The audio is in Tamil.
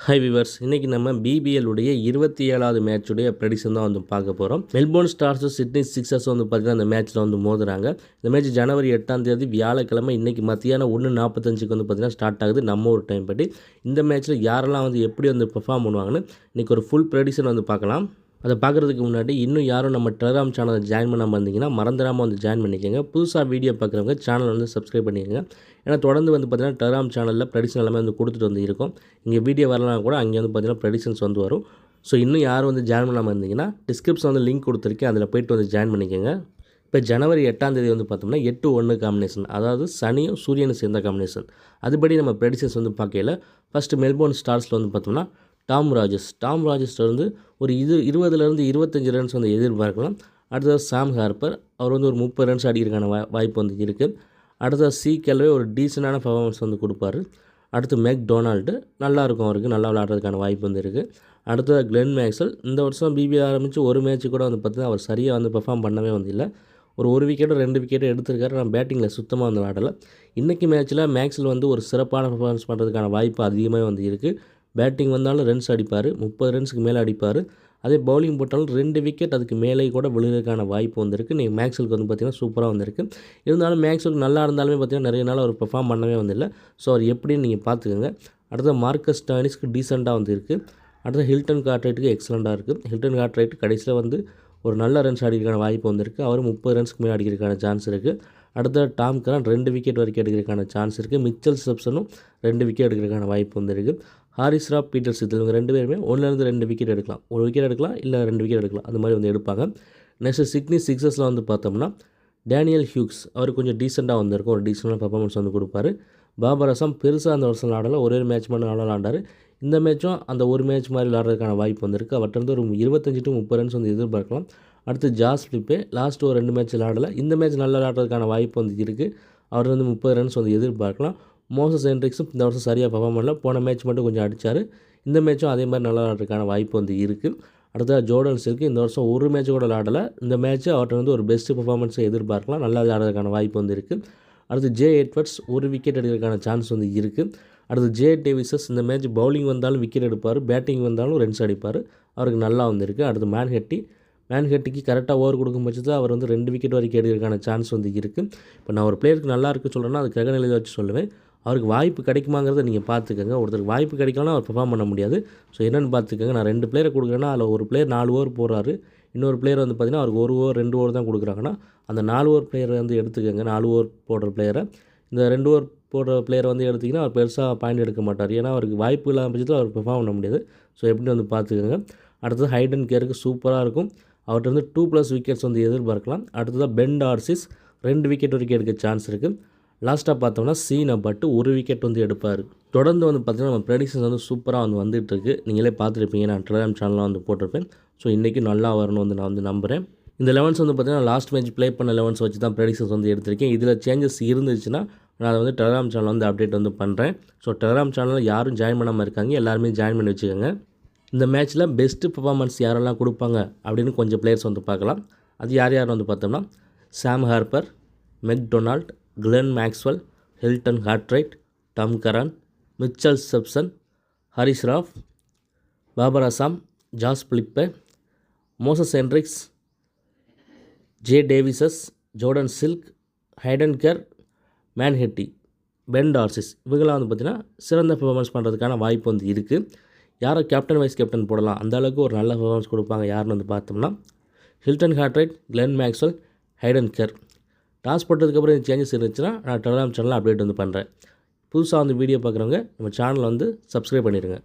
ஹை விவர்ஸ், இன்றைக்கி நம்ம பிபிஎல் உடைய 27வது மேட்சுடைய ப்ரெடிக்ஷன் தான் வந்து பார்க்க போகிறோம். மெல்போர்ன் ஸ்டார்ஸும் சிட்னி சிக்ஸர்ஸும் வந்து பார்த்திங்கன்னா அந்த மேட்ச்சில் வந்து மோதுறாங்க. இந்த மேட்ச் ஜனவரி 8ஆம் தேதி வியாழக்கிழமை இன்றைக்கி மத்தியானம் 1:45க்கு வந்து பார்த்திங்கன்னா ஸ்டார்ட் ஆகுது நம்ம ஒரு டைம் படி. இந்த மேட்ச்சில் யாரெல்லாம் வந்து எப்படி வந்து பெர்ஃபார்ம் பண்ணுவாங்கன்னு இன்றைக்கி ஒரு ஃபுல் ப்ரெடிக்ஷன் வந்து பார்க்கலாம். அதை பார்க்குறதுக்கு முன்னாடி இன்னும் யாரும் நம்ம டெலிகிராம் சேனலை ஜாயின் பண்ணாமல் இருந்தீங்கன்னா மறந்துடாமல் வந்து ஜாயின் பண்ணிக்கோங்க. புதுசாக வீடியோ பார்க்குறவங்க சேனல் வந்து சப்ஸ்கிரைப் பண்ணிக்கோங்க. ஏன்னா தொடர்ந்து வந்து பார்த்திங்கன்னா டெலிகிராம் சேனலில் ப்ரெடிக்ஷன் எல்லாமே வந்து கொடுத்துட்டு வந்து இருக்கும். இங்கே வீடியோ வரலாம் கூட அங்கே வந்து பார்த்திங்கன்னா ப்ரெடிக்ஷன்ஸ் வந்து வரும். ஸோ இன்னும் யாரும் வந்து ஜாயின் பண்ணாமல் இருந்தீங்கன்னா டிஸ்கிரிப்ஷன் வந்து லிங்க் கொடுத்துருக்கேன், அதில் போய்ட்டு வந்து ஜாயின் பண்ணிக்கோங்க. இப்போ ஜனவரி 8ஆம் தேதி வந்து பார்த்தோம்னா 8-1 காம்பினேஷன், அதாவது சனியும் சூரியனும் சேர்ந்த காம்பினேஷன். அதுபடி நம்ம ப்ரெடிக்ஷன்ஸ் வந்து பார்க்கையில் ஃபஸ்ட்டு மெல்போர்ன் ஸ்டார்ஸில் வந்து பார்த்தோம்னா டாம் ராஜஸ் வந்து ஒரு 20லேருந்து 25 ரன்ஸ் வந்து எதிர்பார்க்கலாம். அடுத்தது சாம் ஹார்ப்பர், அவர் வந்து ஒரு 30 ரன்ஸ் அடிக்கிறதுக்கான வாய்ப்பு வந்து இருக்குது. அடுத்தது சி கெல்வே ஒரு டீசெண்டான பர்ஃபார்மன்ஸ் வந்து கொடுப்பாரு. அடுத்து மெக் டொனால்டு நல்லாயிருக்கும், அவருக்கு நல்லா விளையாடுறதுக்கான வாய்ப்பு வந்து இருக்குது. அடுத்தது கிளென் மேக்ஸ்வெல், இந்த வருஷம் பிபிஎல் ஆரம்பித்து ஒரு மேட்ச்சு கூட வந்து பார்த்தீங்கன்னா அவர் சரியாக வந்து பெர்ஃபார்ம் பண்ணவே வந்து இல்லை. ஒரு விக்கெட்டோ 2 விக்கெட்டோ எடுத்திருக்காரு. நான் பேட்டிங்கில் சுத்தமாக வந்து விளையாடலை. இன்றைக்கி மேட்ச்சில் மேக்ஸ்வெல் வந்து ஒரு சிறப்பான பர்ஃபார்மன்ஸ் பண்ணுறதுக்கான வாய்ப்பு அதிகமாக வந்து இருக்குது. பேட்டிங் வந்தாலும் ரன்ஸ் அடிப்பார், 30 ரன்ஸுக்கு மேலே அடிப்பார். அதே பவுலிங் போட்டாலும் 2 விக்கெட் அதுக்கு மேலே கூட விழுகிறதுக்கான வாய்ப்பு வந்திருக்கு. நீங்கள் மேக்ஸ்வெலுக்கு வந்து பார்த்திங்கன்னா சூப்பராக வந்திருக்கு. இருந்தாலும் மேக்ஸ்வெல் நல்லா இருந்தாலுமே பார்த்திங்கன்னா நிறைய நாள் அவர் பெர்ஃபார்ம் பண்ணவே வந்தில்லை. ஸோ அவர் எப்படின்னு நீங்கள் பார்த்துக்கோங்க. அடுத்த மார்க்கஸ் ஸ்டாயினிஸ்க்கு டீசெண்டாக வந்து இருக்குது. அடுத்த ஹில்டன் கார்ட்ரைட்டுக்கு எக்ஸலண்ட்டாக இருக்குது. ஹில்டன் கார்ட்ரைட் கடைசியில் வந்து ஒரு நல்ல ரன்ஸ் அடிக்கிறதுக்கான வாய்ப்பு வந்திருக்கு. அவர் 30 ரன்ஸ்க்கு மேலே அடிக்கிறதுக்கான சான்ஸ் இருக்குது. அடுத்த டாம் கரான் 2 விக்கெட் வரைக்கும் எடுக்கிறதுக்கான சான்ஸ் இருக்குது. மிச்சல் செப்சனும் 2 விக்கெட் எடுக்கிறதுக்கான வாய்ப்பு வந்துருக்கு. ஹாரிஸ் ராவ், பீட்டர் சித்தல் இவங்க 2 பேருமே 1லேருந்து 2 விக்கெட் எடுக்கலாம். 1 விக்கெட் எடுக்கலாம், இல்லை 2 விக்கெட் எடுக்கலாம், அந்த மாதிரி வந்து எடுப்பாங்க. நெக்ஸ்ட்டு சிட்னி சிக்ஸர்ஸில் வந்து பார்த்தோம்னா டேனியல் ஹியூக்ஸ், அவர் கொஞ்சம் டீசெண்டாக வந்திருக்கும், ஒரு டீசெண்டான பர்ஃபார்மன்ஸ் வந்து கொடுப்பாரு. பாபர் அசாம் பெருசாக அந்த வருஷம் விளாடலை, ஒரே ஒரு மேட்ச் மட்டும் நல்லா விளாண்டார். இந்த மேட்சும் அந்த ஒரு மேட்ச் மாதிரி விளாட்றதுக்கான வாய்ப்பு வந்திருக்கு. அவர்கிட்ட ஒரு 25-30 ரன்ஸ் வந்து எதிர்பார்க்கலாம். அடுத்து ஜாஸ் ஃபிலிப்பே லாஸ்ட்டு ஒரு 2 மேட்ச் விளாடலை, இந்த மேட்ச் நல்லா விளாட்றதுக்கான வாய்ப்பு வந்து இருக்குது. அவர் வந்து 30 ரன்ஸ் வந்து எதிர்பார்க்கலாம். மோசஸ் ஹென்ட்ரிக்ஸும் இந்த வருஷம் சரியாக பெர்ஃபார்ம் பண்ணல, போன மேட்ச் மட்டும் கொஞ்சம் அடித்தார். இந்த மேட்சும் அதே மாதிரி நல்லா விளாட்றதுக்கான வாய்ப்பு வந்து இருக்குது. அடுத்தது ஜோர்டன் சில்க் இந்த வருஷம் ஒரு மேட்ச் கூட விளாடலை. இந்த மேட்ச்சு அவர்கிட்ட வந்து ஒரு பெஸ்ட்டு பெர்ஃபார்மன்ஸை எதிர்பார்க்கலாம், நல்லா விளையாடுறதுக்கான வாய்ப்பு வந்து இருக்குது. அடுத்து ஜே எட்வர்ட்ஸ் ஒரு விக்கெட் எடுக்கிறதுக்கான சான்ஸ் வந்து இருக்குது. அடுத்து ஜே டேவிசஸ் இந்த மேட்ச் பவுலிங் வந்தாலும் விக்கெட் எடுப்பார், பேட்டிங் வந்தாலும் ரன்ஸ் அடிப்பார், அவருக்கு நல்லா வந்துருக்கு. அடுத்து மேன்ஹெட்டிக்கு கரெக்டாக ஓவர் கொடுக்கும் பட்சத்தில் அவர் வந்து 2 விக்கெட் வரைக்கும் எடுக்கிறதுக்கான சான்ஸ் வந்து இருக்குது. இப்போ நான் ஒரு பிளேயருக்கு நல்லா இருக்குன்னு சொல்கிறேன்னா அது கிரக நிலையை வச்சு சொல்லுவேன். அவருக்கு வாய்ப்பு கிடைக்குமாங்கிறத நீங்கள் பார்த்துக்கோங்க. ஒருத்தருக்கு வாய்ப்பு கிடைக்கலன்னா அவர் பெர்ஃபார்ம் பண்ண முடியாது. ஸோ என்னென்னு பார்த்துக்கோங்க. நான் 2 பிளேயரை கொடுக்குறேன்னா அதில் ஒரு பிளேயர் 4 ஓவர் போடுறாரு, இன்னொரு பிளேயர் வந்து பார்த்திங்கன்னா அவருக்கு 1 ஓவர் 2 ஓவர் தான் கொடுக்குறாங்கன்னா அந்த 4 ஓவர் பிளேயரை வந்து எடுத்துக்கோங்க. 4 ஓவர் போடுற பிளேயரை, இந்த 2 ஓவர் போடுற பிளேயரை வந்து எடுத்திங்கன்னா அவர் பெருசாக பாயிண்ட் எடுக்க மாட்டார். ஏன்னா அவருக்கு வாய்ப்பு இல்லாத பட்சத்தில் அவர் பெர்ஃபார்ம் பண்ண முடியாது. ஸோ எப்படி வந்து பார்த்துக்கோங்க. அடுத்தது ஹைடன் கேருக்கு சூப்பராக இருக்கும், அவர்கிட்ட வந்து 2+ விக்கெட்ஸ் வந்து எதிர்பார்க்கலாம். அடுத்ததாக பென் டார்சிஸ் 2 விக்கெட் வரைக்கும் எடுக்க சான்ஸ் இருக்குது. லாஸ்ட்டாக பார்த்தோம்னா சீனை பட்டு 1 விக்கெட் வந்து எடுப்பார். தொடர்ந்து வந்து பார்த்திங்கன்னா நம்ம ப்ரெடிக்ஷன்ஸ் வந்து சூப்பராக வந்து வந்துட்டுருக்கு. நீங்களே பார்த்துருப்பீங்க, நான் டெலிகிராம் சேனலில் வந்து போட்டிருப்பேன். ஸோ இன்றைக்கி நல்லா வரணும் வந்து நான் வந்து நம்புகிறேன். இந்த 11s வந்து பார்த்திங்கன்னா லாஸ்ட் மேட்ச் ப்ளே பண்ண 11s வச்சு தான் ப்ரெடிக்ஷன்ஸ் வந்து எடுத்திருக்கேன். இதில் சேஞ்சஸ் இருந்துச்சுன்னா நான் அதை வந்து டெலிகிராம் சேனலில் வந்து அப்டேட் வந்து பண்ணுறேன். ஸோ டெலிகிராம் சேனலில் யாரும் ஜாயின் பண்ணாமல் இருக்காங்க, எல்லாருமே ஜாயின் பண்ணி வச்சுக்கோங்க. இந்த மேட்ச்சில் பெஸ்ட்டு பர்ஃபார்மன்ஸ் யாரெல்லாம் கொடுப்பாங்க அப்படின்னு கொஞ்சம் பிளேயர்ஸ் வந்து பார்க்கலாம். அது யார் வந்து பார்த்தோம்னா Sam Harper, McDonald, Glenn Maxwell, Hilton Cartwright, Tom Curran, Mitchell Swepson, Haris Rauf, Babar Azam, Josh Philippe, Moises Henriques, Jay Davies, Jordan Silk, Hayden Kerr, Manenti, Ben Dwarshuis இவங்களாம் வந்து பார்த்திங்கன்னா சிறந்த பெர்ஃபார்மன்ஸ் பண்ணுறதுக்கான வாய்ப்பு வந்து இருக்குது. யாரை கேப்டன் வைஸ் கேப்டன் போடலாம், அந்த அளவுக்கு ஒரு நல்ல பெர்ஃபார்மன்ஸ் கொடுப்பாங்க யாருன்னு வந்து பார்த்தோம்னா Hilton Cartwright, Glenn Maxwell, Hayden Kerr. Toss போட்டதுக்கப்புறம் சேஞ்சஸ் இருந்துச்சுன்னா நான் டெலிகிராம் சேனலில் அப்டேட் வந்து பண்ணுறேன். புதுசாக வந்து வீடியோ பார்க்குறவங்க நம்ம சேனலை வந்து சப்ஸ்கிரைப் பண்ணிடுங்க.